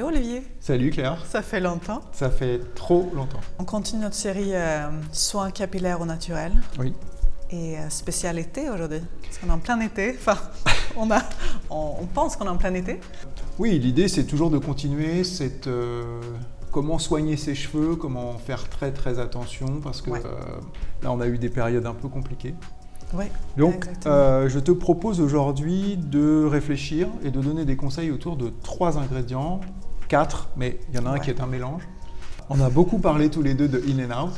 Hello Olivier. Salut Claire. Ça fait longtemps. Ça fait trop longtemps. On continue notre série soins capillaires au naturel. Oui. Et spécial été aujourd'hui, parce qu'on est en plein été. Enfin, on pense qu'on est en plein été. Oui, l'idée c'est toujours de continuer cette comment soigner ses cheveux, comment faire très attention, parce que là on a eu des périodes un peu compliquées. Oui. Donc je te propose aujourd'hui de réfléchir et de donner des conseils autour de 3 ingrédients, 4, mais il y en a un qui est un mélange. On a beaucoup parlé tous les deux de in and out,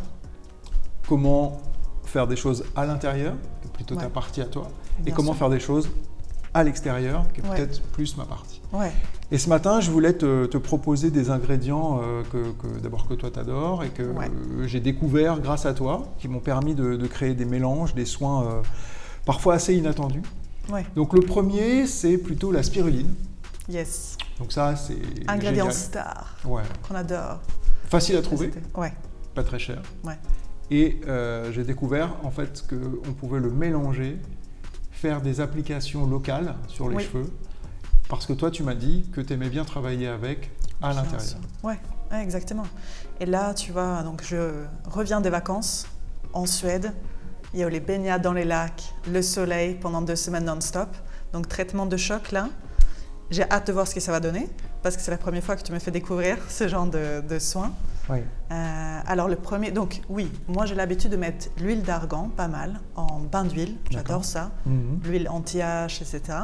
comment faire des choses à l'intérieur, qui est plutôt ta partie à toi, et comment faire des choses à l'extérieur, qui est peut-être plus ma partie. Et ce matin, je voulais te proposer des ingrédients d'abord que toi t'adores et que j'ai découvert grâce à toi, qui m'ont permis de créer des mélanges, des soins parfois assez inattendus. Donc le premier, c'est plutôt la spiruline. Yes. Donc ça, c'est ingrédient génial. star qu'on adore. Facile à trouver, pas très cher. Et j'ai découvert en fait qu'on pouvait le mélanger, faire des applications locales sur les cheveux, parce que toi tu m'as dit que tu aimais bien travailler avec à l'intérieur. Oui, exactement. Et là tu vois, donc je reviens des vacances en Suède, il y a eu les baignades dans les lacs, le soleil pendant 2 semaines non-stop, donc traitement de choc là. J'ai hâte de voir ce que ça va donner, parce que c'est la première fois que tu me fais découvrir ce genre de soins. Alors le premier, donc oui, moi j'ai l'habitude de mettre l'huile d'argan, pas mal, en bain d'huile, j'adore ça, l'huile anti-âge, etc.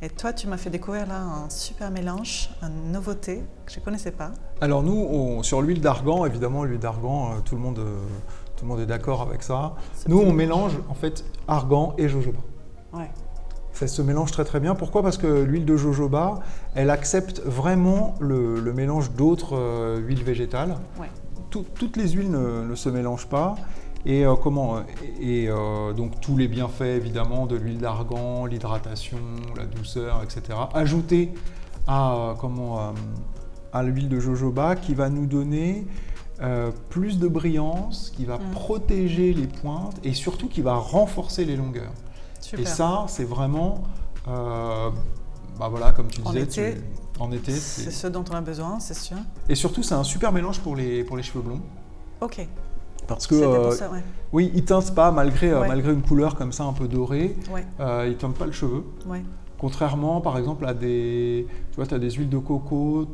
Et toi tu m'as fait découvrir là un super mélange, une nouveauté que je ne connaissais pas. Alors nous, sur l'huile d'argan, évidemment l'huile d'argan, tout le monde est d'accord avec ça. Nous on mélange en fait argan et jojoba. Ça se mélange très bien. Pourquoi ? Parce que l'huile de jojoba, elle accepte vraiment le mélange d'autres huiles végétales. Toutes les huiles ne se mélangent pas. Et donc tous les bienfaits évidemment de l'huile d'argan, l'hydratation, la douceur, etc. Ajoutés à l'huile de jojoba qui va nous donner plus de brillance, qui va protéger les pointes et surtout qui va renforcer les longueurs. Super. Et ça, c'est vraiment, comme tu disais, en été, c'est ce dont on a besoin, c'est sûr. Et surtout, c'est un super mélange pour les cheveux blonds. Ok. Parce que, oui, il teinte pas, malgré une couleur comme ça un peu dorée, il teinte pas le cheveu. Contrairement, par exemple, à tu as des huiles de coco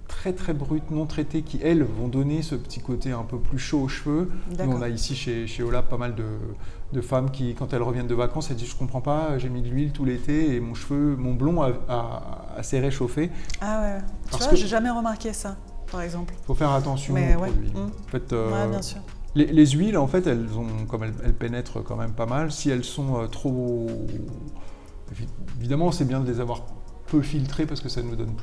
très brutes, non traitées, qui, elles, vont donner ce petit côté un peu plus chaud aux cheveux. Nous, on a ici, chez Olap, pas mal de femmes qui, quand elles reviennent de vacances, elles disent « je comprends pas, j'ai mis de l'huile tout l'été et mon blond s'est réchauffé ». Ah ouais, tu vois, j'ai jamais remarqué ça, par exemple. Il faut faire attention aux produits. En fait, bien sûr. Les huiles, en fait, comme elles pénètrent quand même pas mal. Si elles sont trop... Évidemment, c'est bien de les avoir peu filtrées parce que ça nous donne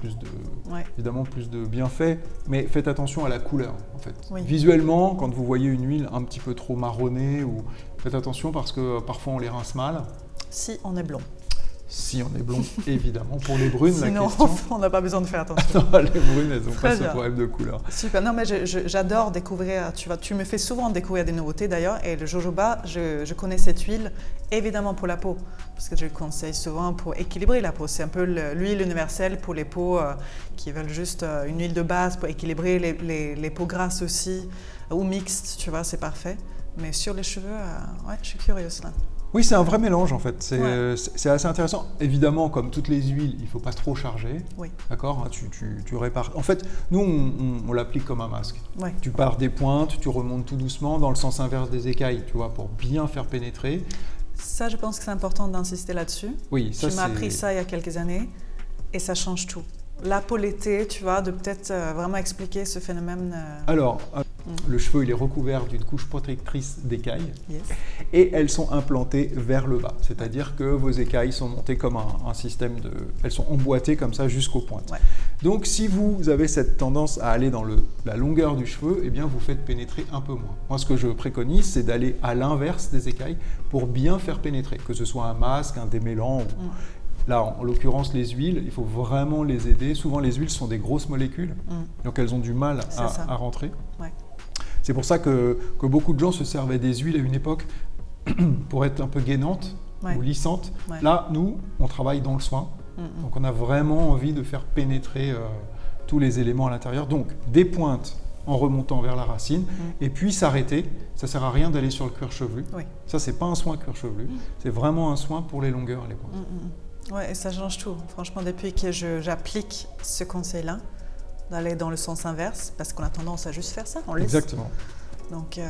évidemment plus de bienfaits. Mais faites attention à la couleur, en fait. Visuellement, quand vous voyez une huile un petit peu trop marronnée, faites attention parce que parfois on les rince mal. Si on est blond. Si on est blond, évidemment. Pour les brunes, sinon, la question... on n'a pas besoin de faire attention. Non, les brunes, elles n'ont pas ce problème de couleur. Super. Non, mais j'adore découvrir. Tu me fais souvent découvrir des nouveautés d'ailleurs. Et le jojoba, je connais cette huile, évidemment pour la peau. Parce que je le conseille souvent pour équilibrer la peau. C'est un peu l'huile universelle pour les peaux qui veulent juste une huile de base pour équilibrer les peaux grasses aussi. Ou mixtes, tu vois, c'est parfait. Mais sur les cheveux, je suis curieuse là. Oui, c'est un vrai mélange en fait, c'est assez intéressant. Évidemment, comme toutes les huiles, il ne faut pas trop charger, d'accord, tu répares. En fait, nous, on l'applique comme un masque. Tu pars des pointes, tu remontes tout doucement dans le sens inverse des écailles, tu vois, pour bien faire pénétrer. Ça, je pense que c'est important d'insister là-dessus. Oui, ça, tu m'as appris ça il y a quelques années et ça change tout. Là, pour l'été, tu vois, de peut-être vraiment expliquer ce phénomène. Alors, le cheveu, il est recouvert d'une couche protectrice d'écailles et elles sont implantées vers le bas. C'est-à-dire que vos écailles sont montées comme un système de... Elles sont emboîtées comme ça jusqu'aux pointes. Donc, si vous avez cette tendance à aller dans la longueur du cheveu, eh bien, vous faites pénétrer un peu moins. Moi, ce que je préconise, c'est d'aller à l'inverse des écailles pour bien faire pénétrer, que ce soit un masque, un démêlant... Là, en l'occurrence, les huiles, il faut vraiment les aider. Souvent, les huiles sont des grosses molécules, donc elles ont du mal à rentrer. C'est pour ça que beaucoup de gens se servaient des huiles à une époque pour être un peu gainantes ou lissantes. Là, nous, on travaille dans le soin, donc on a vraiment envie de faire pénétrer tous les éléments à l'intérieur. Donc, des pointes en remontant vers la racine, et puis s'arrêter. Ça ne sert à rien d'aller sur le cuir chevelu. Oui. Ça, c'est pas un soin cuir chevelu. C'est vraiment un soin pour les longueurs, les pointes. Oui, et ça change tout. Franchement, depuis que j'applique ce conseil-là, d'aller dans le sens inverse, parce qu'on a tendance à juste faire ça, on lisse. Exactement. Donc,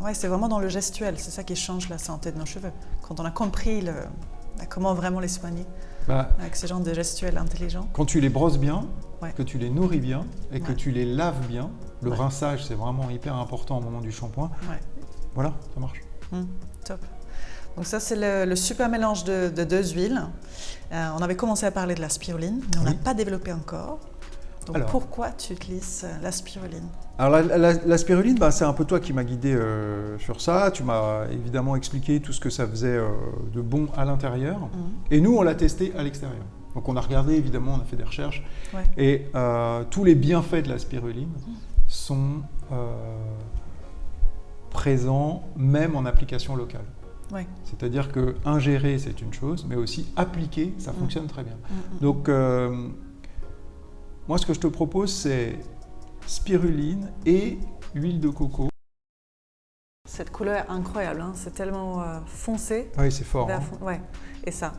ouais, c'est vraiment dans le gestuel. C'est ça qui change la santé de nos cheveux. Quand on a compris comment vraiment les soigner, avec ce genre de gestuel intelligent. Quand tu les brosses bien, que tu les nourris bien et que tu les laves bien, le rinçage, c'est vraiment hyper important au moment du shampoing. Voilà, ça marche. Top. Donc ça, c'est le super mélange de deux huiles. On avait commencé à parler de la spiruline, mais on n'a pas développé encore. Donc pourquoi tu utilises la spiruline? Alors la spiruline, c'est un peu toi qui m'as guidé sur ça. Tu m'as évidemment expliqué tout ce que ça faisait de bon à l'intérieur. Et nous, on l'a testé à l'extérieur. Donc on a regardé, évidemment, on a fait des recherches. Et tous les bienfaits de la spiruline sont présents même en application locale. C'est-à-dire que ingérer, c'est une chose, mais aussi appliquer, ça fonctionne très bien. Donc moi, ce que je te propose, c'est spiruline et huile de coco. Cette couleur est incroyable, hein. C'est tellement foncé. Oui, c'est fort. Et ça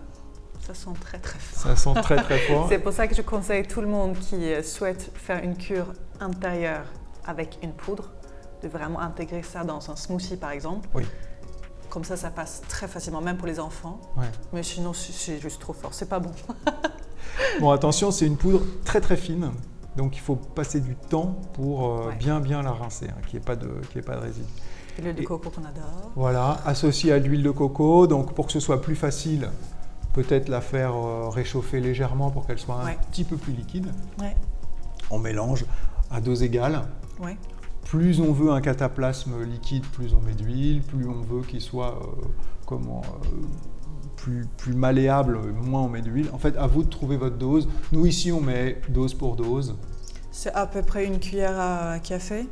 sent très très fort. Ça sent très très fort. C'est pour ça que je conseille tout le monde qui souhaite faire une cure intérieure avec une poudre, de vraiment intégrer ça dans un smoothie par exemple. Comme ça passe très facilement, même pour les enfants. Mais sinon, c'est juste trop fort, c'est pas bon. Bon, attention, c'est une poudre très très fine, donc il faut passer du temps pour bien la rincer, qu'il n'y ait pas de résidus. Et l'huile de coco qu'on adore. Voilà, associée à l'huile de coco, donc pour que ce soit plus facile, peut-être la faire réchauffer légèrement pour qu'elle soit un petit peu plus liquide. On mélange à dose égale. Plus on veut un cataplasme liquide, plus on met d'huile, plus on veut qu'il soit plus malléable, moins on met d'huile. En fait, à vous de trouver votre dose. Nous, ici, on met dose pour dose. C'est à peu près une cuillère à café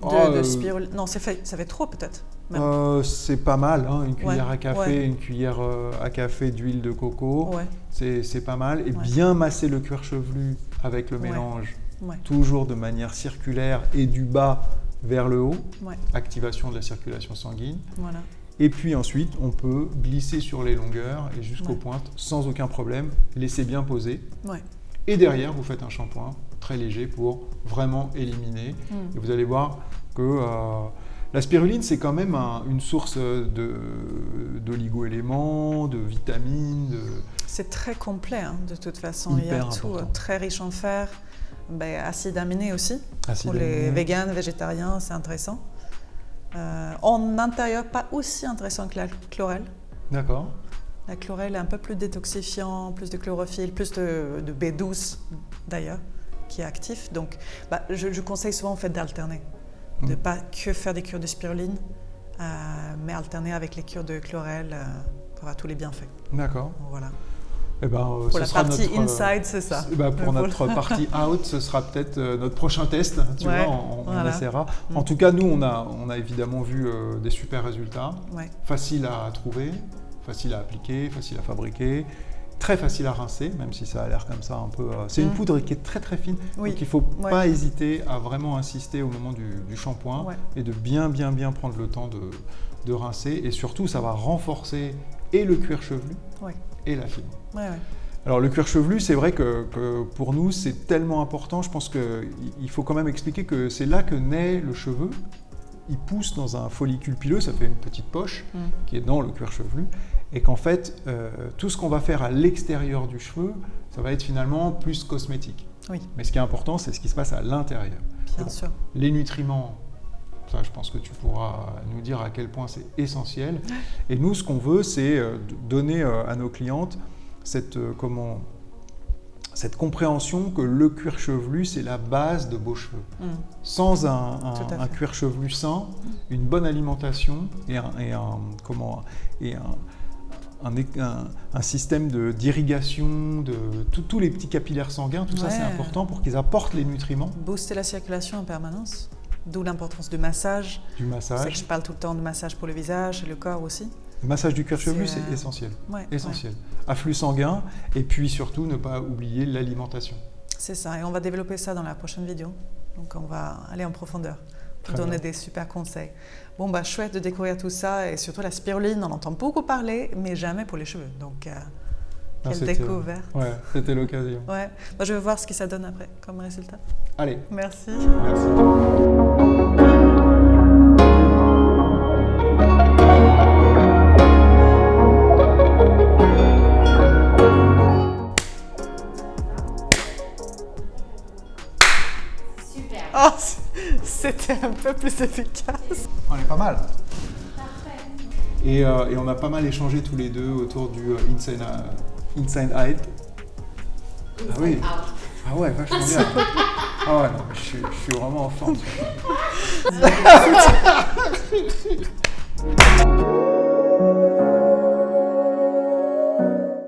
de spiruline. Non, ça fait trop peut-être. C'est pas mal, hein, une cuillère à café, une cuillère à café d'huile de coco. C'est pas mal. Et bien masser le cuir chevelu avec le mélange, toujours de manière circulaire et du bas vers le haut. Activation de la circulation sanguine. Et puis ensuite, on peut glisser sur les longueurs et jusqu'aux pointes sans aucun problème, laisser bien poser. Et derrière, vous faites un shampoing très léger pour vraiment éliminer. Et vous allez voir que la spiruline, c'est quand même une source d'oligo-éléments, de vitamines. C'est très complet, hein, de toute façon. Il y a tout, très riche en fer, acides aminés aussi. Pour les véganes, végétariens, c'est intéressant. En intérieur, pas aussi intéressant que la chlorelle. D'accord. La chlorelle est un peu plus détoxifiant, plus de chlorophylle, plus de B12 d'ailleurs, qui est actif. Donc, je conseille souvent en fait d'alterner, de ne pas que faire des cures de spiruline, mais alterner avec les cures de chlorelle pour avoir tous les bienfaits. D'accord. Voilà. Pour la partie inside, c'est ça. Pour notre partie out, ce sera peut-être notre prochain test. Tu vois, on essaiera. En tout cas, nous, on a évidemment vu des super résultats. Facile à trouver, facile à appliquer, facile à fabriquer, très facile à rincer, même si ça a l'air comme ça un peu. C'est une poudre qui est très très fine. Donc il ne faut pas hésiter à vraiment insister au moment du shampoing et de bien prendre le temps de rincer. Et surtout, ça va renforcer et le cuir chevelu et la fibre. Alors le cuir chevelu, c'est vrai que pour nous, c'est tellement important. Je pense qu'il faut quand même expliquer que c'est là que naît le cheveu. Il pousse dans un follicule pileux, ça fait une petite poche qui est dans le cuir chevelu. Et qu'en fait, tout ce qu'on va faire à l'extérieur du cheveu, ça va être finalement plus cosmétique. Mais ce qui est important, c'est ce qui se passe à l'intérieur. Bien sûr. Les nutriments, ça, je pense que tu pourras nous dire à quel point c'est essentiel. Et nous, ce qu'on veut, c'est donner à nos clientes cette compréhension que le cuir chevelu, c'est la base de beaux cheveux. Sans un cuir chevelu sain, une bonne alimentation et un système d'irrigation de tous les petits capillaires sanguins, tout ça c'est important pour qu'ils apportent les nutriments. Booster la circulation en permanence, d'où l'importance du massage. Du massage. C'est que je parle tout le temps de massage pour le visage et le corps aussi. Le massage du cuir chevelu, c'est essentiel. Essentiel. Afflux sanguin et puis surtout ne pas oublier l'alimentation. C'est ça, et on va développer ça dans la prochaine vidéo. Donc on va aller en profondeur pour donner des super conseils. Bon, bah chouette de découvrir tout ça, et surtout la spiruline, on entend beaucoup parler, mais jamais pour les cheveux. Donc, quelle découverte. Ouais, c'était l'occasion. Ouais, bah, je vais voir ce que ça donne après comme résultat. Allez. Merci. Merci. Oh, c'était un peu plus efficace. On est pas mal. Et on a pas mal échangé tous les deux autour du Inside Out. Ah oui. Ah ouais, vachement bien. Ah ouais, non, je suis vraiment en forme.